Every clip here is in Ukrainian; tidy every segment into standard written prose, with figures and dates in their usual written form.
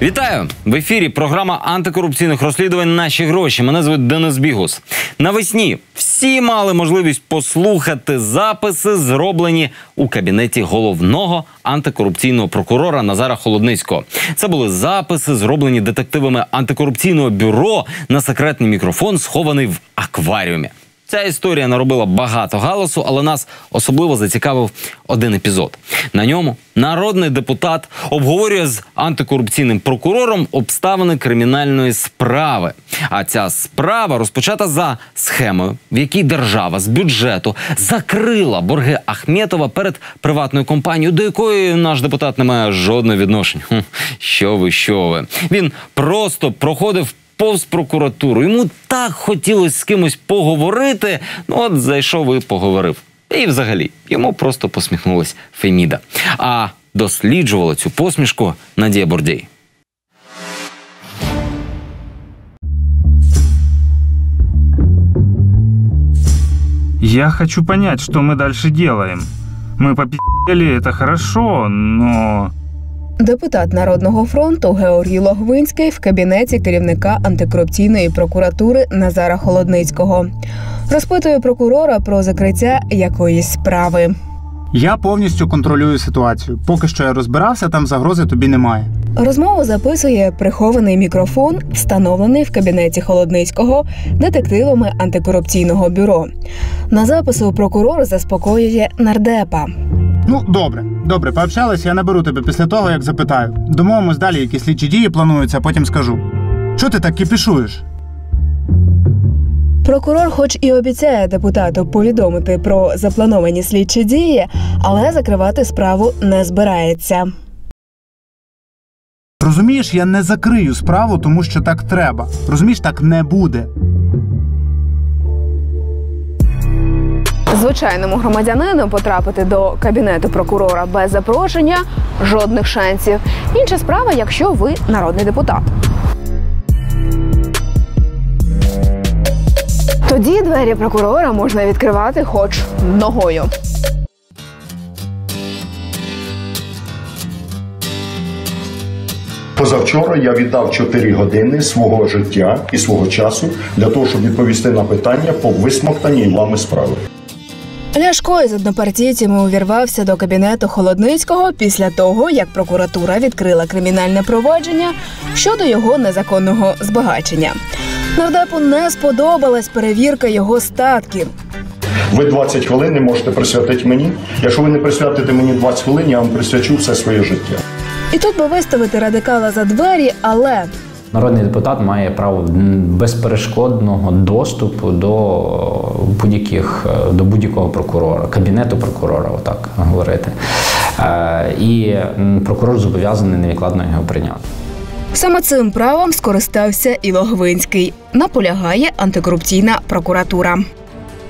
Вітаю! В ефірі програма антикорупційних розслідувань «Наші гроші». Мене звуть Денис Бігус. Навесні всі мали можливість послухати записи, зроблені у кабінеті головного антикорупційного прокурора Назара Холодницького. Це були записи, зроблені детективами антикорупційного бюро на секретний мікрофон, схований в акваріумі. Ця історія наробила багато галасу, але нас особливо зацікавив один епізод. На ньому народний депутат обговорює з антикорупційним прокурором обставини кримінальної справи. А ця справа розпочата за схемою, в якій держава з бюджету закрила борги Ахметова перед приватною компанією, до якої наш депутат не має жодного відношення. Що ви. Він просто проходив повз прокуратуру. Йому так хотілося з кимось поговорити, от зайшов і поговорив. І взагалі, йому просто посміхнулась Феміда. А досліджувала цю посмішку Надія Бордєй. Я хочу понять, что мы дальше делаем. Мы попи***ли, это хорошо, но... Депутат Народного фронту Георгій Логвинський в кабінеті керівника антикорупційної прокуратури Назара Холодницького. Розпитує прокурора про закриття якоїсь справи. Я повністю контролюю ситуацію. Поки що я розбирався, там загрози тобі немає. Розмову записує прихований мікрофон, встановлений в кабінеті Холодницького детективами антикорупційного бюро. На запису прокурор заспокоює нардепа. Ну, добре, пообщалися, я наберу тебе після того, як запитаю. Домовимось далі, які слідчі дії плануються, а потім скажу. Чого ти так кипішуєш? Прокурор хоч і обіцяє депутату повідомити про заплановані слідчі дії, але закривати справу не збирається. Розумієш, я не закрию справу, тому що так треба. Розумієш, так не буде. Звичайному громадянину потрапити до кабінету прокурора без запрошення – жодних шансів. Інша справа, якщо ви народний депутат. Тоді двері прокурора можна відкривати хоч ногою. Позавчора я віддав 4 години свого життя і свого часу для того, щоб відповісти на питання по висмоктаній вами справи. Ляшко із однопартійцями увірвався до кабінету Холодницького після того, як прокуратура відкрила кримінальне провадження щодо його незаконного збагачення. Нардепу не сподобалась перевірка його статків. Ви 20 хвилин можете присвятити мені. Якщо ви не присвятите мені 20 хвилин, я вам присвячу все своє життя. І тут би виставити радикала за двері, але... Народний депутат має право безперешкодного доступу до будь-якого прокурора, кабінету прокурора, отак говорити. І прокурор зобов'язаний невідкладно його прийняти. Саме цим правом скористався і Логвинський. Наполягає антикорупційна прокуратура.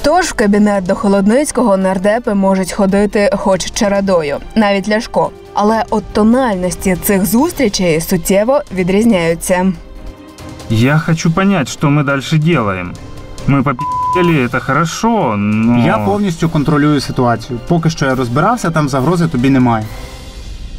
Тож в кабінет до Холодницького нардепи можуть ходити хоч чередою, навіть Ляшко. Але от тональності цих зустрічей суттєво відрізняються. Я хочу понять, что мы дальше делаем. Мы попи***ли, это хорошо, но... Я повністю контролюю ситуацію. Поки що я розбирався, там загрози тобі немає.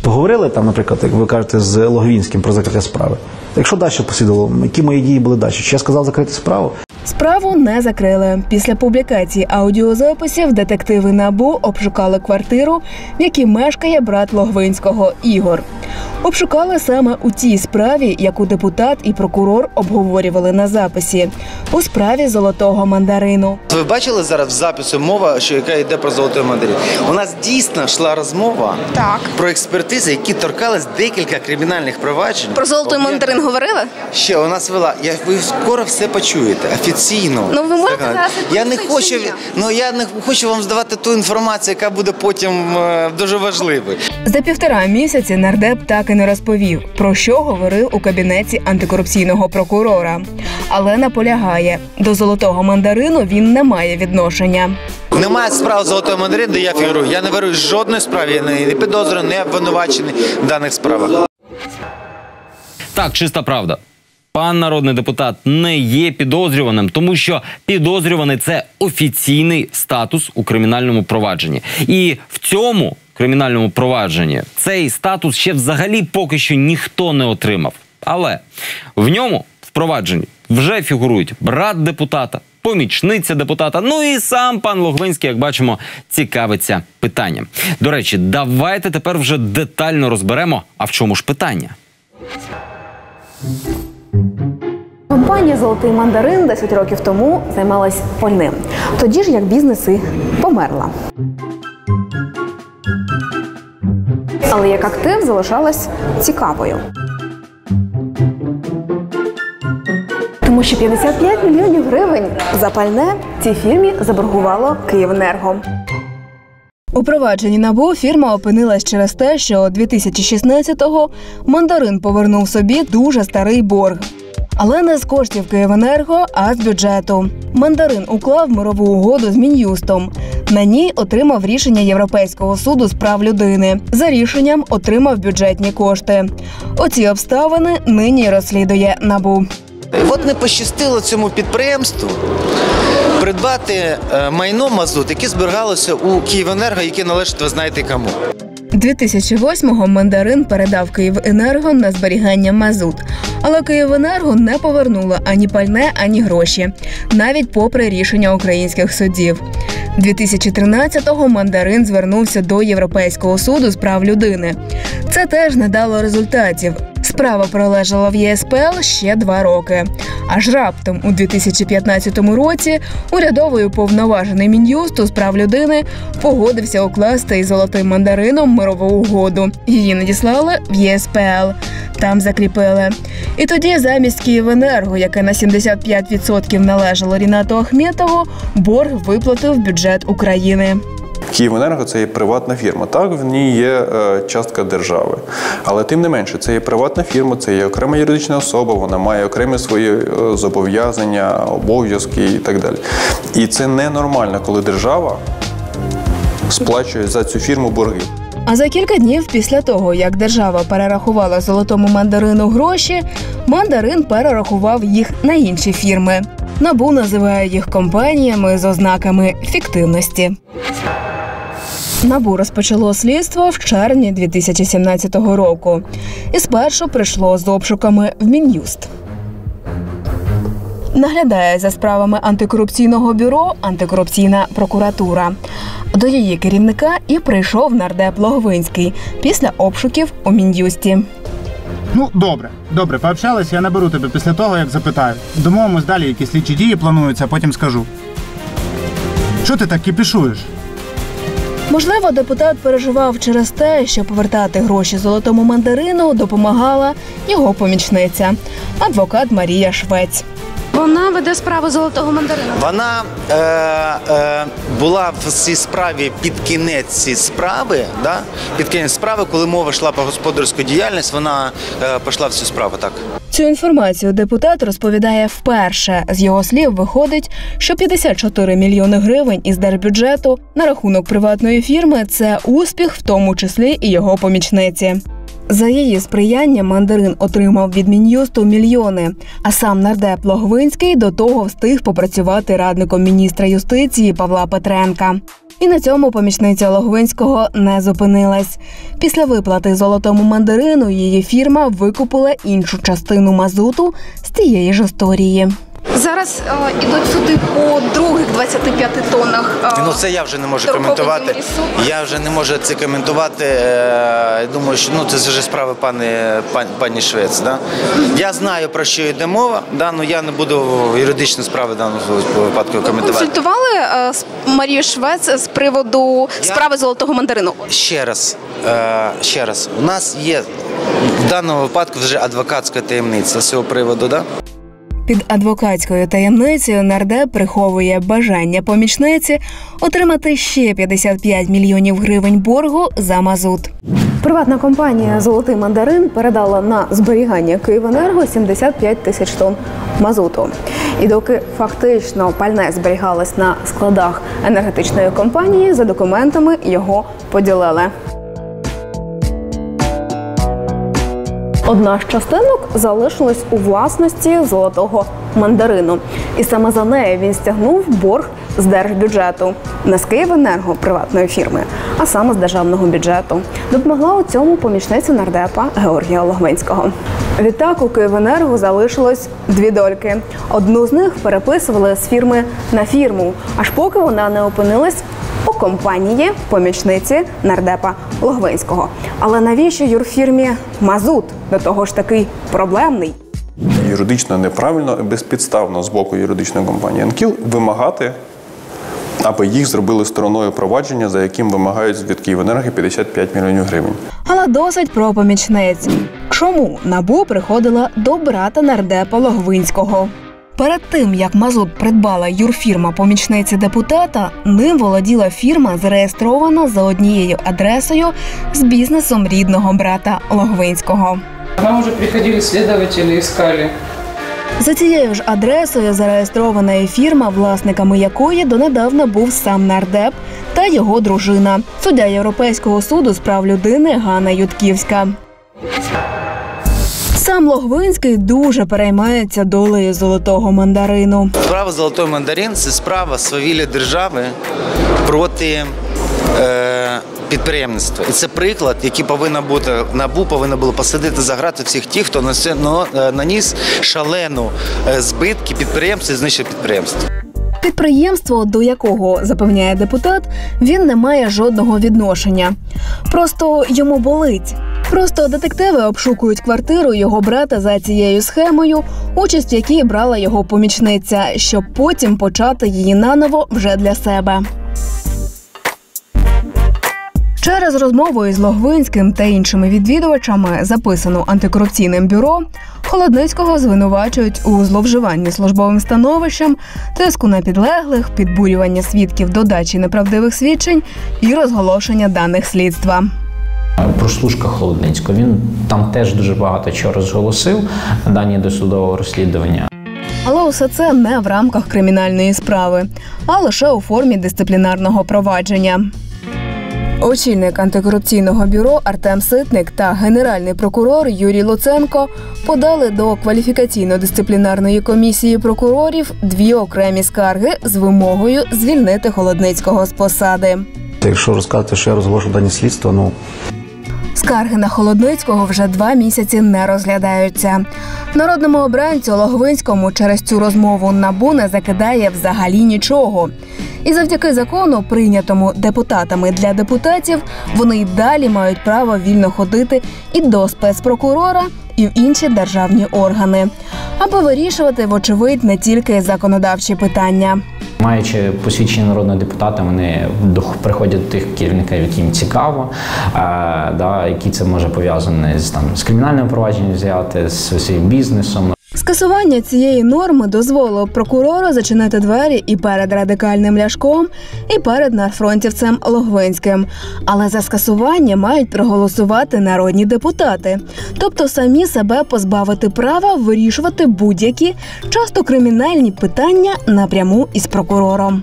Поговорили там, наприклад, як ви кажете, з Логвинським про закриття справи. Якщо далі послідувало, які мої дії були далі? Чи я сказав закрити справу? Справу не закрили. Після публікації аудіозаписів детективи НАБУ обшукали квартиру, в якій мешкає брат Логвинського Ігор. Обшукали саме у тій справі, яку депутат і прокурор обговорювали на записі. У справі золотого мандарину. Ви бачили зараз в записі мова, яка йде про золотий мандарин? У нас дійсно йшла розмова про експертизи, які торкались декілька кримінальних проваджень. Про золотий мандарин говорили? Ще у нас вела. Ви скоро все почуєте офіційно. Ну ви можете зараз я не хочу вам здавати ту інформацію, яка буде потім дуже важливою. За 1,5 місяці нардеп так і не розповів, про що говорив у кабінеті антикорупційного прокурора. Але наполягає, до золотого мандарину він не має відношення. Немає справ золотого мандарину, де я фігурую. Я не беру жодної справи, я не підозрюю, не обвинувачений в даних справах. Так, чиста правда. Пан народний депутат не є підозрюваним, тому що підозрюваний – це офіційний статус у кримінальному провадженні. І в цьому кримінальному провадженні. Цей статус ще взагалі поки що ніхто не отримав. Але в ньому, в провадженні, вже фігурують брат депутата, помічниця депутата, ну і сам пан Логвинський, як бачимо, цікавиться питанням. До речі, давайте тепер вже детально розберемо, а в чому ж питання. Компанія «Золотий мандарин» 10 років тому займалась пальним. Тоді ж як бізнес і померла. Але як актив залишалась цікавою. Тому що 55 мільйонів гривень за пальне цій фірмі заборгувало «Київенерго». У провадженні НАБУ фірма опинилась через те, що 2016-го «Мандарин» повернув собі дуже старий борг. Але не з коштів «Київенерго», а з бюджету. «Мандарин» уклав мирову угоду з Мін'юстом. На ній отримав рішення Європейського суду з прав людини. За рішенням отримав бюджетні кошти. Оці обставини нині розслідує НАБУ. От не пощастило цьому підприємству придбати майно «Мазут», яке зберігалося у «Київенерго», яке належить, ви знаєте кому. 2008-го «Мандарин» передав «Київенерго» на зберігання «Мазут». Але «Київенерго» не повернуло ані пальне, ані гроші, навіть попри рішення українських судів. 2013-го «Мандарин» звернувся до Європейського суду з прав людини. Це теж не дало результатів. Справа пролежала в ЄСПЛ ще 2 роки. Аж раптом у 2015 році урядовий уповноважений Мін'юсту з прав людини погодився укласти із «Золотим мандарином» мирову угоду. Її надіслали в ЄСПЛ. Там закріпили. І тоді замість «Київенерго», яке на 75% належало Рінату Ахметову, борг виплатив бюджет України. «Київенерго» – це є приватна фірма. Так, в ній є частка держави. Але тим не менше, це є приватна фірма, це є окрема юридична особа, вона має окремі свої зобов'язання, обов'язки і так далі. І це ненормально, коли держава сплачує за цю фірму борги. А за кілька днів після того, як держава перерахувала «Золотому мандарину» гроші, «Мандарин» перерахував їх на інші фірми. НАБУ називає їх компаніями з ознаками фіктивності. НАБУ розпочало слідство в червні 2017 року. І спершу прийшло з обшуками в Мін'юст. Наглядає за справами антикорупційного бюро антикорупційна прокуратура. До її керівника і прийшов нардеп Логвинський після обшуків у Мін'юсті. Ну, добре, пообщалися, я наберу тебе після того, як запитаю. Домовимось далі, які слідчі дії плануються, а потім скажу. Що ти так кипішуєш? Можливо, депутат переживав через те, що повертати гроші «Золотому мандарину» допомагала його помічниця – адвокат Марія Швець. Вона веде справу «Золотого мандарину». Вона була в цій справі під кінець цієї справи, під кінець справи, коли мова йшла про господарську діяльність, вона пішла в цю справу, так. Цю інформацію депутат розповідає вперше. З його слів виходить, що 54 мільйони гривень із держбюджету на рахунок приватної фірми – це успіх, в тому числі і його помічниці. За її сприяння «Мандарин» отримав від Мін'юсту мільйони, а сам нардеп Логвинський до того встиг попрацювати радником міністра юстиції Павла Петренка. І на цьому помічниця Логвинського не зупинилась. Після виплати «Золотому мандарину» її фірма викупила іншу частину мазуту з тієї ж історії. Зараз ідуть суди по других 25 тоннах. Ну це я вже не можу коментувати. Я вже не можу це коментувати. Думаю, що це вже справи пані Швець. Да? Я знаю, про що йде мова, але я не буду юридичні справи в даному випадку коментувати. Консультували Марію Швець з приводу справи «Золотого мандарину»? Ще раз. У нас є в даному випадку вже адвокатська таємниця з цього приводу, да? Під адвокатською таємницею нардеп приховує бажання помічниці отримати ще 55 мільйонів гривень боргу за мазут. Приватна компанія «Золотий мандарин» передала на зберігання «Київенерго» 75 тисяч тонн мазуту. І доки фактично пальне зберігалось на складах енергетичної компанії, за документами його поділили. Одна з частинок залишилась у власності «Золотого мандарину. І саме за неї він стягнув борг з держбюджету. Не з Київенерго, приватної фірми, а саме з державного бюджету. Допомогла у цьому помічниця нардепа Георгія Логвинського. Відтак у Київенерго залишилось 2 дольки. Одну з них переписували з фірми на фірму, аж поки вона не опинилась у компанії помічниці нардепа Логвинського. Але навіщо юрфірмі мазут, до того ж такий проблемний? Юридично неправильно і безпідставно з боку юридичної компанії «Енкіл» вимагати, аби їх зробили стороною провадження, за яким вимагають від Київенерго 55 мільйонів гривень. Але досить про помічниць. Чому НАБУ приходила до брата нардепа Логвинського? Перед тим, як мазут придбала юрфірма помічниці депутата, ним володіла фірма, зареєстрована за однією адресою з бізнесом рідного брата Логвинського. Нам вже приходили слідователі, іскали. За цією ж адресою зареєстрована і фірма, власниками якої донедавна був сам нардеп та його дружина, суддя Європейського суду з прав людини Ганна Ютківська. Сам Логвинський дуже переймається долею золотого мандарину. Справа «Золотой мандарин» – це справа свавілля держави проти підприємництва. І це приклад, який повинна бути, НАБУ повинно було посадити за грати всіх тих, хто наніс шалену збитки підприємству і знищив підприємство. Підприємство, до якого, запевняє депутат, він не має жодного відношення. Просто йому болить. Просто детективи обшукують квартиру його брата за цією схемою, участь в якій брала його помічниця, щоб потім почати її наново вже для себе. Через розмову із Логвинським та іншими відвідувачами, записану антикорупційним бюро, Холодницького звинувачують у зловживанні службовим становищем, тиску на підлеглих, підбурювання свідків до дачі неправдивих свідчень і розголошення даних слідства. Прослушка Холодницького. Він там теж дуже багато чого розголосив, дані досудового розслідування. Але усе це не в рамках кримінальної справи, а лише у формі дисциплінарного провадження. Очільник антикорупційного бюро Артем Ситник та генеральний прокурор Юрій Луценко подали до кваліфікаційно-дисциплінарної комісії прокурорів 2 окремі скарги з вимогою звільнити Холодницького з посади. Якщо розказати, що я розголошу дані слідства, Скарги на Холодницького вже 2 місяці не розглядаються. Народному обранцю Логвинському через цю розмову НАБУ не закидає взагалі нічого. І завдяки закону, прийнятому депутатами для депутатів, вони й далі мають право вільно ходити і до спецпрокурора, і в інші державні органи, аби вирішувати, вочевидь, не тільки законодавчі питання. Маючи посвідчення народного депутата, вони приходять до тих керівників, яким цікаво, які це може пов'язане з кримінальним провадженням взяти, з своїм бізнесом. Скасування цієї норми дозволило прокурору зачинити двері і перед радикальним Ляшком, і перед надфронтівцем Логвинським. Але за скасування мають проголосувати народні депутати. Тобто самі себе позбавити права вирішувати будь-які, часто кримінальні питання напряму із прокурором.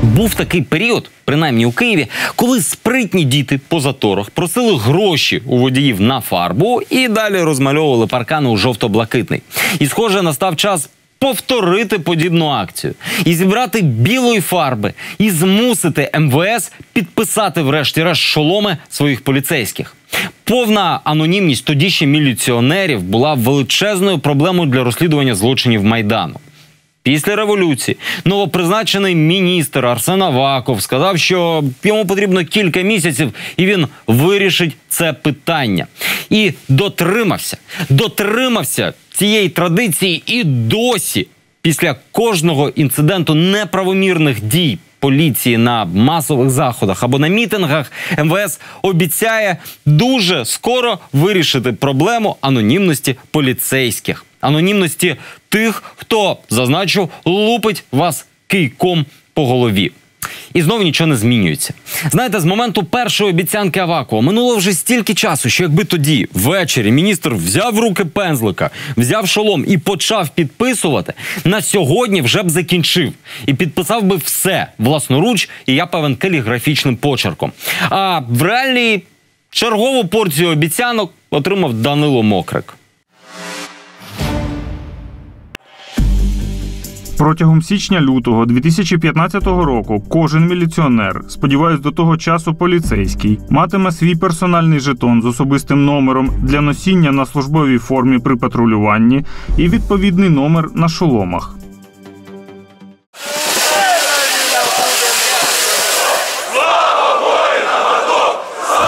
Був такий період, принаймні у Києві, коли спритні діти по заторах просили гроші у водіїв на фарбу і далі розмальовували паркани у жовто-блакитний. І, схоже, настав час повторити подібну акцію. І зібрати білої фарби, і змусити МВС підписати врешті-решт шоломи своїх поліцейських. Повна анонімність тоді ще міліціонерів була величезною проблемою для розслідування злочинів Майдану. Після революції новопризначений міністр Арсен Аваков сказав, що йому потрібно кілька місяців, і він вирішить це питання. І дотримався цієї традиції і досі, після кожного інциденту неправомірних дій поліції на масових заходах або на мітингах, МВС обіцяє дуже скоро вирішити проблему анонімності поліцейських. Анонімності тих, хто, зазначу, лупить вас кийком по голові. І знову нічого не змінюється. Знаєте, з моменту першої обіцянки Авакова минуло вже стільки часу, що якби тоді, ввечері, міністр взяв в руки пензлика, взяв шолом і почав підписувати, на сьогодні вже б закінчив. І підписав би все власноруч, і я певен каліграфічним почерком. А в реалії чергову порцію обіцянок отримав Данило Мокрик. Протягом січня-лютого 2015 року кожен міліціонер, сподіваюсь, до того часу поліцейський, матиме свій персональний жетон з особистим номером для носіння на службовій формі при патрулюванні і відповідний номер на шоломах.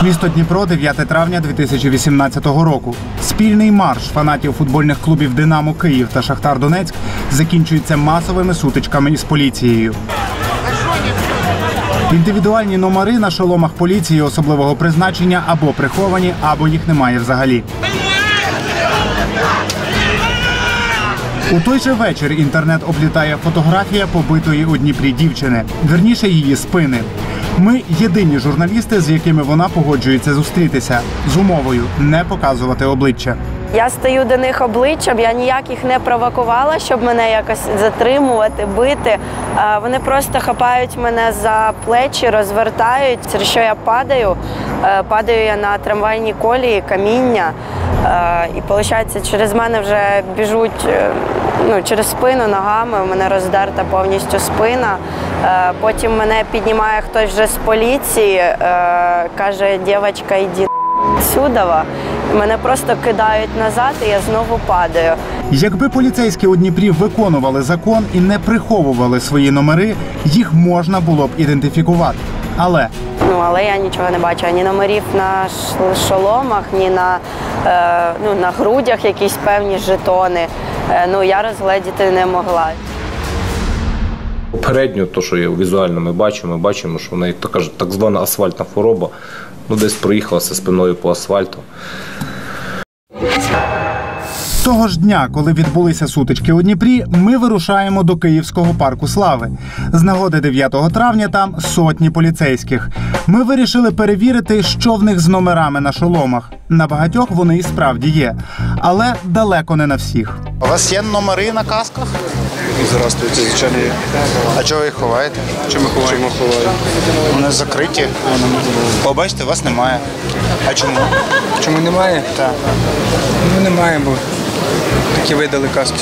Місто Дніпро, 9 травня 2018 року. Спільний марш фанатів футбольних клубів «Динамо Київ» та «Шахтар Донецьк» закінчується масовими сутичками із поліцією. Індивідуальні номери на шоломах поліції особливого призначення або приховані, або їх немає взагалі. У той же вечір інтернет облітає фотографія побитої у Дніпрі дівчини, вірніше її спини. Ми єдині журналісти, з якими вона погоджується зустрітися, з умовою не показувати обличчя. Я стою до них обличчям, я ніяк їх не провокувала, щоб мене якось затримувати, бити. Вони просто хапають мене за плечі, розвертають, через що я падаю. Падаю я на трамвайній колії, каміння. І, виходить, через мене вже біжуть через спину ногами, у мене роздерта повністю спина. Потім мене піднімає хтось вже з поліції, каже, дівчинка, йди сюдова. Мене просто кидають назад, і я знову падаю. Якби поліцейські у Дніпрі виконували закон і не приховували свої номери, їх можна було б ідентифікувати. Але я нічого не бачу, ні номерів на шоломах, ні на грудях якісь певні жетони. Я розгледіти не могла. Попередньо, то, що візуально ми бачимо, що в неї так звана асфальтна хвороба, десь проїхалася спиною по асфальту. Того ж дня, коли відбулися сутички у Дніпрі, ми вирушаємо до Київського парку Слави. З нагоди 9 травня там сотні поліцейських. Ми вирішили перевірити, що в них з номерами на шоломах. На багатьох вони і справді є, але далеко не на всіх. У вас є номери на касках? Здравствуйте, звичайно є. А чого ви їх ховаєте? Чому ховаємо? Вони закриті. Побачите, вас немає. А чому? Чому немає? Так. Немає, бо такі видали каски.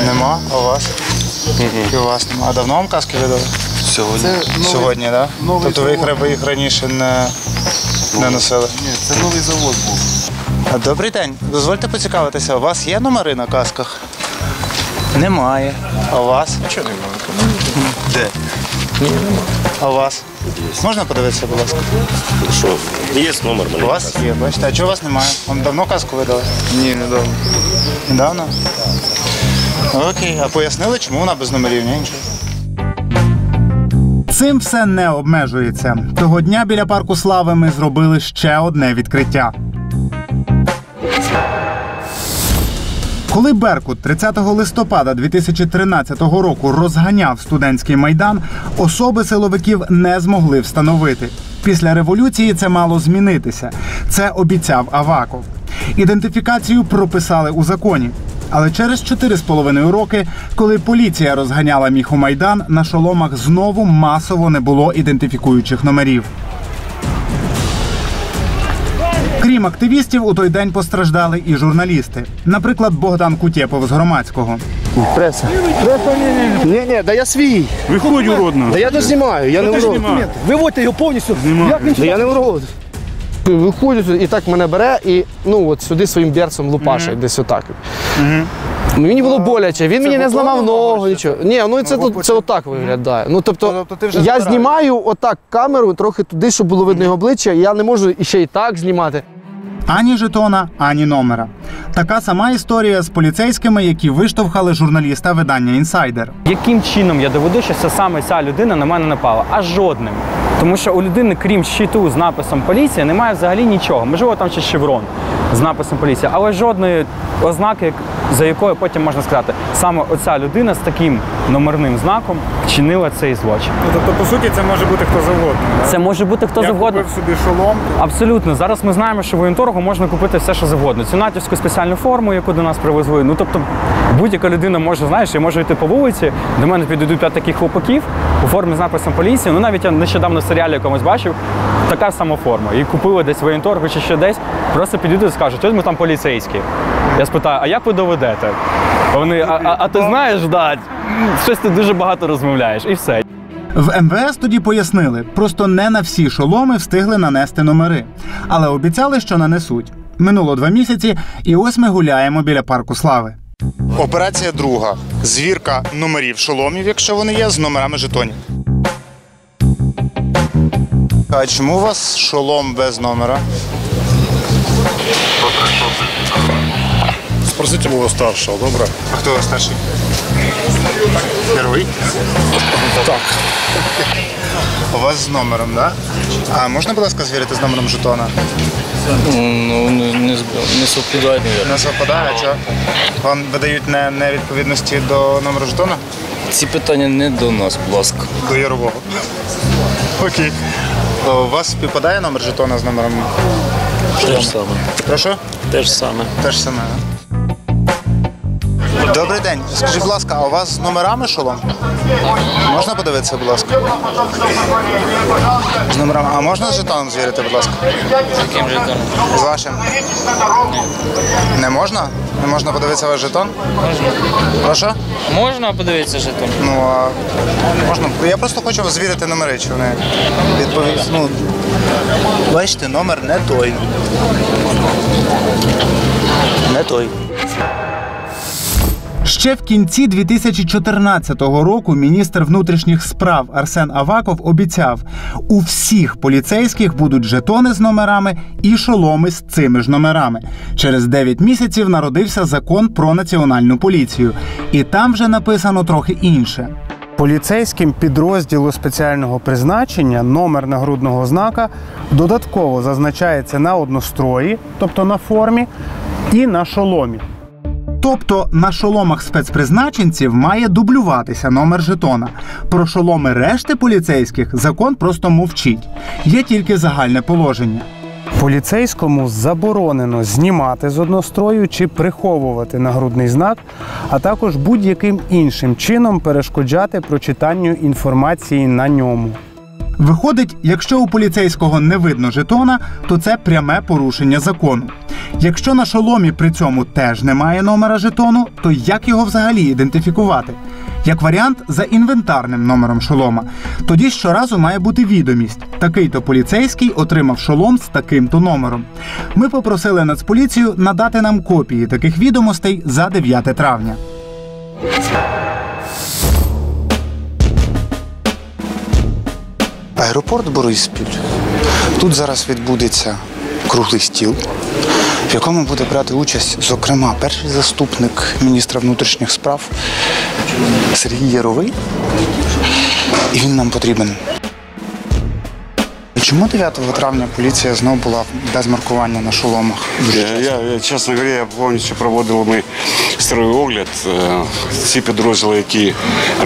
Нема. А у вас? І у вас нема. А давно вам каски видали? Сьогодні. Сьогодні, так? Тобто ви їх раніше не носили? Ні, це новий завод був. Добрий день. Дозвольте поцікавитися, у вас є номери на касках? Немає. А у вас? А чого немає? Де? Ні, немає. А у вас? Можна подивитися, будь ласка? Що? Є номер. У вас є, бачите. А чого у вас немає? Вам давно каску видали? Ні, недавно. Недавно? Окей. А пояснили, чому вона без номерів? Ні, нічого. Цим все не обмежується. Того дня біля парку Слави ми зробили ще одне відкриття. Коли «Беркут» 30 листопада 2013 року розганяв студентський майдан, особи силовиків не змогли встановити. Після революції це мало змінитися. Це обіцяв Аваков. Ідентифікацію прописали у законі. Але через 4,5 роки, коли поліція розганяла міхомайдан, на шоломах знову масово не було ідентифікуючих номерів. Крім активістів, у той день постраждали і журналісти. Наприклад, Богдан Кутєпов з Громадського. Преса. Ні, да я свій. Виходь, уродно. Да я не знімаю, я не урод. Виводьте його повністю. Да я не урод. Виходжу, і так мене бере, і сюди своїм берцем лупашить, десь отак. Мені було боляче, він мені не зламав ногу, нічого. Ні, це отак виглядає. Тобто я знімаю отак камеру, трохи туди, щоб було видно його обличчя, і я не можу ще і так знімати. Ані жетона, ані номера. Така сама історія з поліцейськими, які виштовхали журналіста видання «Інсайдер». Яким чином я доведу, що це саме ця людина на мене напала? А жодним. Тому що у людини, крім щиту з написом «Поліція», немає взагалі нічого. Можливо, там ще шеврон з написом «Поліція», але жодної ознаки, за якою потім можна сказати, саме оця людина з таким номерним знаком вчинила цей злочин. Тобто, по суті, це може бути хто завгодно? Це може бути хто завгодно. Я купив собі шолом. Абсолютно. Зараз ми знаємо, що в воєнторгу можна купити все, що завгодно. Цю натівську спеціальну форму, яку до нас привезли. Тобто, будь-яка людина може, я можу йти по вулиці, до мене підійдуть 5 таких хлопаків, у формі з написом поліції. Ну, навіть я нещодавно в серіалі якомусь бачив, така сама форма. І купили десь в воєнторгу чи ще десь, просто підійдуть і скажуть, ось ми там поліцейські. Я спитаю, а як ви доведете? Вони, а ти знаєш, да, щось ти дуже багато розмовляєш, і все. В МВС тоді пояснили, просто не на всі шоломи встигли нанести номери. Але обіцяли, що нанесуть. Минуло 2 місяці, і ось ми гуляємо біля Парку Слави. Операція друга. Звірка номерів шоломів, якщо вони є, з номерами жетонів. А чому у вас шолом без номера? Спросите мого старшого, добре? А хто у вас старший? Герой? Так. У вас з номером, так? Да? А можна, будь ласка, звірити з номером жетона? Ну, не совпадає, мабуть. Не совпадає, а чого? Вам видають невідповідності до номеру жетона? Ці питання не до нас, будь ласка. До Ярового. Окей. У вас співпадає номер жетона з номером? Те ж саме. Прошу? Те ж саме. Те ж саме. Добрий день. Скажіть, будь ласка, а у вас з номерами шолом? Можна подивитися, будь ласка? З номерами. А можна з жетоном звірити, будь ласка? З яким жетоном? З вашим? Ні. Не можна? Не можна подивитися ваш жетон? Можна. Прошу? Можна подивитися жетон? Ну, а можна. Я просто хочу звірити номери, чи вони відповідні. Ну, бачите, номер не той. Не той. Ще в кінці 2014 року міністр внутрішніх справ Арсен Аваков обіцяв, у всіх поліцейських будуть жетони з номерами і шоломи з цими ж номерами. Через 9 місяців народився закон про національну поліцію. І там вже написано трохи інше. Поліцейським підрозділу спеціального призначення номер нагрудного знака додатково зазначається на однострої, тобто на формі, і на шоломі. Тобто на шоломах спецпризначенців має дублюватися номер жетона. Про шоломи решти поліцейських закон просто мовчить. Є тільки загальне положення. Поліцейському заборонено знімати з однострою чи приховувати нагрудний знак, а також будь-яким іншим чином перешкоджати прочитанню інформації на ньому. Виходить, якщо у поліцейського не видно жетона, то це пряме порушення закону. Якщо на шоломі при цьому теж немає номера жетону, то як його взагалі ідентифікувати? Як варіант, за інвентарним номером шолома. Тоді щоразу має бути відомість. Такий-то поліцейський отримав шолом з таким-то номером. Ми попросили Нацполіцію надати нам копії таких відомостей за 9 травня. Аеропорт Бориспіль. Тут зараз відбудеться круглий стіл, в якому буде брати участь, зокрема, перший заступник міністра внутрішніх справ Сергій Яровий. І він нам потрібен. Чому 9 травня поліція знову була без маркування на шоломах? Я, чесно говоря, повністю проводили ми строєвий огляд. Ці підрозділи, які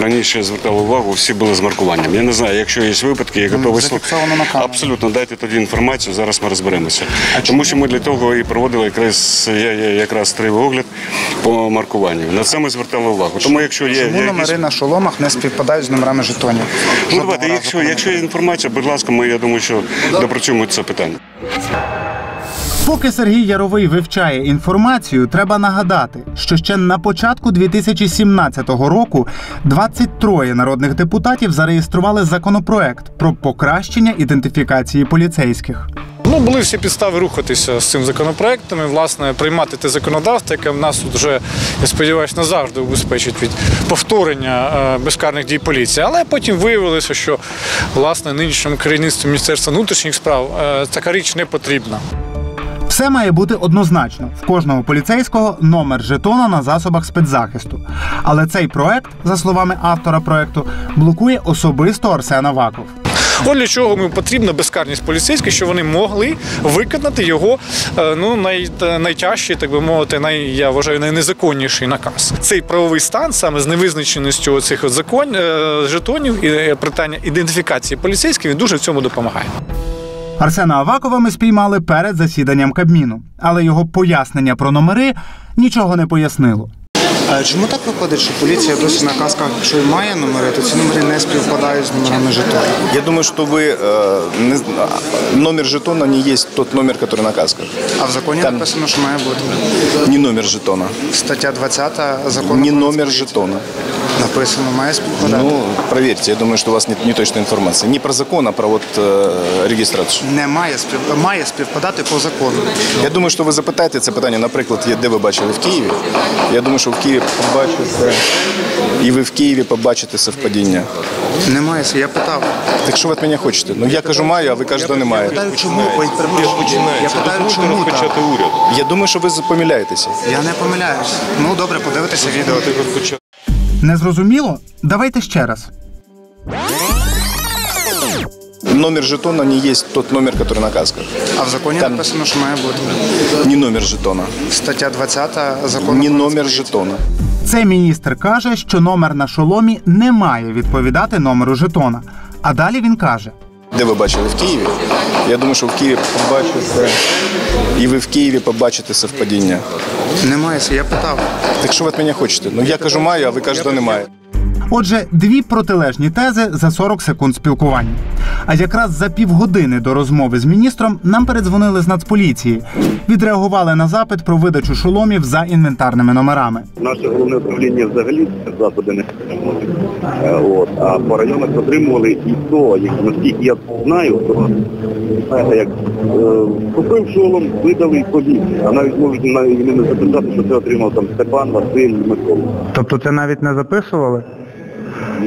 раніше звертали увагу, всі були з маркуванням. Я не знаю, якщо є випадки, я готовий... Зафіксовано на камеру. Абсолютно, дайте тоді інформацію, зараз ми розберемося. Тому що ми для того і проводили якраз строєвий огляд по маркуванню. На це ми звертали увагу. Тому, якщо є... Чому номери на шоломах не співпадають з номерами жетонів? Ну, давайте, якщо є інформація, будь ласка, я думаю, що допрацюємо це питання. Поки Сергій Яровий вивчає інформацію, треба нагадати, що ще на початку 2017 року 23 народних депутатів зареєстрували законопроект про покращення ідентифікації поліцейських. Ну, були всі підстави рухатися з цим законопроектом і, власне, приймати те законодавство, яке в нас тут вже, я сподіваюся, назавжди убезпечить від повторення безкарних дій поліції. Але потім виявилося, що, власне, нинішньому керівництву Міністерства внутрішніх справ така річ не потрібна. Все має бути однозначно. В кожного поліцейського номер жетона на засобах спецзахисту. Але цей проект, за словами автора проекту, блокує особисто Арсен Аваков. От для чого ми потрібна безкарність поліцейських, щоб вони могли виконати його найтяжчий, так би мовити, я вважаю, найнезаконніший наказ. Цей правовий стан саме з невизначеністю оцих жетонів і питання ідентифікації поліцейських, він дуже в цьому допомагає. Арсена Авакова ми спіймали перед засіданням Кабміну, але його пояснення про номери нічого не пояснило. А чому так виходить, що поліція досі на касках, якщо і має номери, то ці номери не співпадають з номерами жетона? Я думаю, что номер жетона не есть тот номер, который на касках. А в законі написано, що має бути? Не номер жетона. Стаття 20 закону. Не номер жетона. Написано, має співпадати. Ну, проверьте, я думаю, что у вас не точная информация. Не про закон, а про вот регистрацию. Не має співпадати по закону. Я думаю, що ви запитаєте це питання, наприклад, де ви бачили в Києві. Я думаю, що в Києві побачите, і ви в Києві побачите совпадіння. Немає, я питав. Так що ви від мене хочете? Ну я кажу маю, а ви кажете немає. Я питаю, чому? Я питаю, чому так? Я думаю, що ви помиляєтеся. Я не помиляюсь. Ну добре, подивитися відео. Не зрозуміло? Давайте ще раз. Номер жетона не есть тот номер, который на касках. А в законі написано, що має бути? Не номер жетона. Стаття 20 закону. Не номер жетона. Цей міністр каже, що номер на шоломі не має відповідати номеру жетона. А далі він каже: де ви бачили в Києві? Я думаю, що в Києві побачите, і ви в Києві побачите совпадіння. Немає, я питав. Так що ви від мене хочете? Ну я кажу маю, а ви кажете немає. Отже, дві протилежні тези за 40 секунд спілкування. А якраз за півгодини до розмови з міністром нам передзвонили з Нацполіції. Відреагували на запит про видачу шоломів за інвентарними номерами. Наше головне управління взагалі заходи не отримує. А по районах отримували і то, наскільки я знаю, то знаєте, як купив шолом, видали і побіг. А навіть можуть не записати, що це отримав там Степан, Василь, Микола. Тобто це навіть не записували?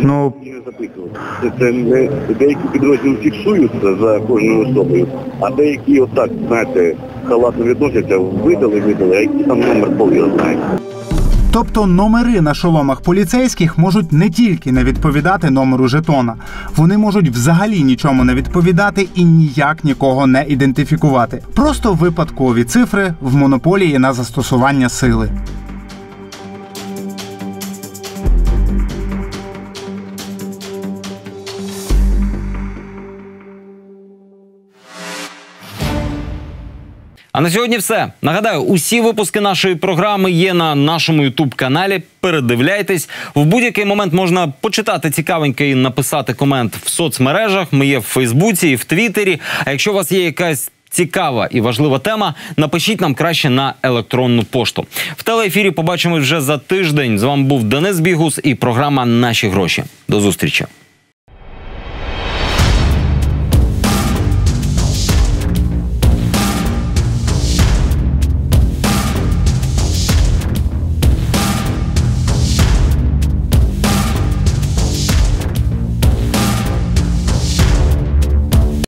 Ну, не записували. Деякі підрозділи фіксуються за кожною особою, а деякі отак, знаєте, халатно відносяться, видали, а які там номер пов'язаний, знаєте. Тобто номери на шоломах поліцейських можуть не тільки не відповідати номеру жетона. Вони можуть взагалі нічому не відповідати і ніяк нікого не ідентифікувати. Просто випадкові цифри в монополії на застосування сили. А на сьогодні все. Нагадаю, усі випуски нашої програми є на нашому YouTube-каналі. Передивляйтесь. В будь-який момент можна почитати цікавеньке і написати комент в соцмережах. Ми є в Фейсбуці і в Твіттері. А якщо у вас є якась цікава і важлива тема, напишіть нам краще на електронну пошту. В телеефірі побачимось вже за тиждень. З вами був Денис Бігус і програма «Наші гроші». До зустрічі.